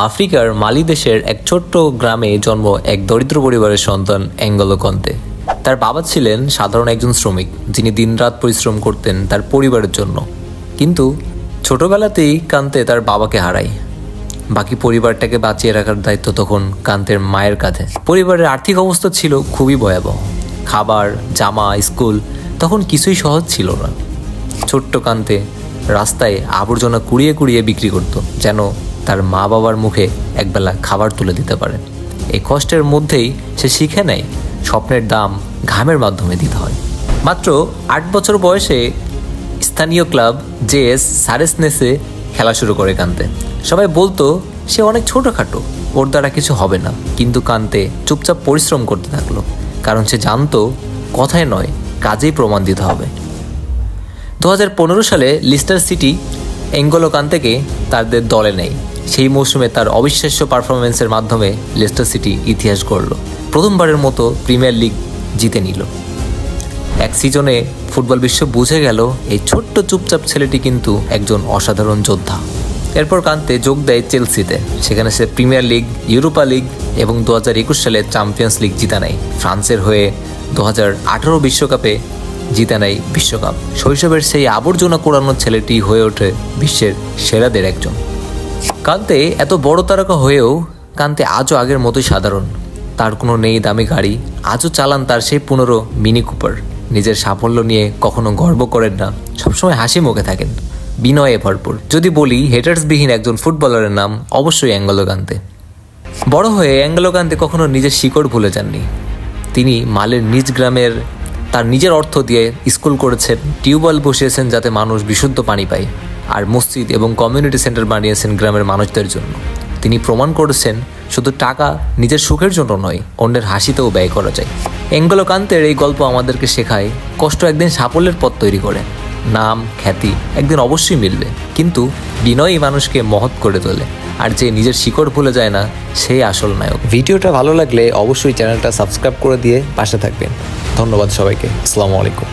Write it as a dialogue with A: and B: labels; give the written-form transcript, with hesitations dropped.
A: আফ্রিকার মালি দেশের এক ছোট্ট গ্রামে জন্ম এক দরিদ্র পরিবারের সন্তান এঙ্গলো কান্তে। তার বাবা ছিলেন সাধারণ একজন শ্রমিক, যিনি দিনরাত পরিশ্রম করতেন তার পরিবারের জন্য। কিন্তু ছোটবেলাতেই কান্তে তার বাবাকে হারায়। বাকি পরিবারটাকে বাঁচিয়ে রাখার দায়িত্ব তখন কান্তের মায়ের কাঁধে। পরিবারের আর্থিক অবস্থা ছিল খুবই ভয়াবহ। খাবার, জামা, স্কুল তখন কিছুই সহজ ছিল না। ছোট্ট কান্তে রাস্তায় আবর্জনা কুড়িয়ে কুড়িয়ে বিক্রি করত, যেন তার মা বাবার মুখে একবেলা খাবার তুলে দিতে পারে। এই কষ্টের মধ্যেই সে শিখে নেয় স্বপ্নের দাম ঘামের মাধ্যমে দিতে হয়। মাত্র 8 বছর বয়সে স্থানীয় ক্লাব জেএস সারেসনেসে খেলা শুরু করে কান্তে। সবাই বলতো সে অনেক ছোটোখাটো, ওর দ্বারা কিছু হবে না। কিন্তু কান্তে চুপচাপ পরিশ্রম করতে থাকলো, কারণ সে জানতো কথায় নয়, কাজেই প্রমাণ দিতে হবে। 2015 সালে লিস্টার সিটি এঙ্গলো কান্তেকে তাদের দলে নেয়। সেই মৌসুমে তার অবিশ্বাস্য পারফরমেন্সের মাধ্যমে লেস্টার সিটি ইতিহাস গড়ল। প্রথমবারের মতো প্রিমিয়ার লিগ জিতে নিল। এক সিজনে ফুটবল বিশ্ব বুঝে গেল এই ছোট্ট চুপচাপ ছেলেটি কিন্তু একজন অসাধারণ যোদ্ধা। এরপর কান্তে যোগ দেয় চেলসিতে। সেখানে সে প্রিমিয়ার লিগ, ইউরোপা লিগ এবং 2021 সালে চ্যাম্পিয়ন্স লিগ জিতে নেয়। ফ্রান্সের হয়ে 2018 বিশ্বকাপে জিতে নেয় বিশ্বকাপ। শৈশবের সেই আবর্জনা কুড়ানো ছেলেটি হয়ে ওঠে বিশ্বের সেরাদের একজন। কান্তে এত বড় তারকা হয়েও কান্তে আজও আগের মতোই সাধারণ। তার কোনো নেই দামি গাড়ি, আজও চালান তার সেই 15 মিনি কুপার। নিজের সাফল্য নিয়ে কখনো গর্ব করেন না, সবসময় হাসি মুখে থাকেন, বিনয়ে ভরপুর। যদি বলি হেটার্সবিহীন একজন ফুটবলারের নাম, অবশ্যই এঙ্গলো কান্তে। বড় হয়ে এঙ্গলো কান্তে কখনো নিজের শিকড় ভুলে যাননি। তিনি মালের নিজ গ্রামের তার নিজের অর্থ দিয়ে স্কুল করেছেন, টিউবওয়েল বসিয়েছেন যাতে মানুষ বিশুদ্ধ পানি পায়, আর মসজিদ এবং কমিউনিটি সেন্টার বানিয়েছেন গ্রামের মানুষদের জন্য। তিনি প্রমাণ করেছেন শুধু টাকা নিজের সুখের জন্য নয়, অন্যের হাসিতেও ব্যয় করা যায়। এঙ্গলো কান্তের এই গল্প আমাদেরকে শেখায় কষ্ট একদিন সাফল্যের পথ তৈরি করে। নাম, খ্যাতি একদিন অবশ্যই মিলবে, কিন্তু বিনয়ী মানুষকে মহৎ করে তোলে। আর যে নিজের শিকড় ভুলে যায় না, সেই আসল নায়ক। ভিডিওটা ভালো লাগলে অবশ্যই চ্যানেলটা সাবস্ক্রাইব করে দিয়ে পাশে থাকবেন। ধন্যবাদ সবাইকে। আসসালামু আলাইকুম।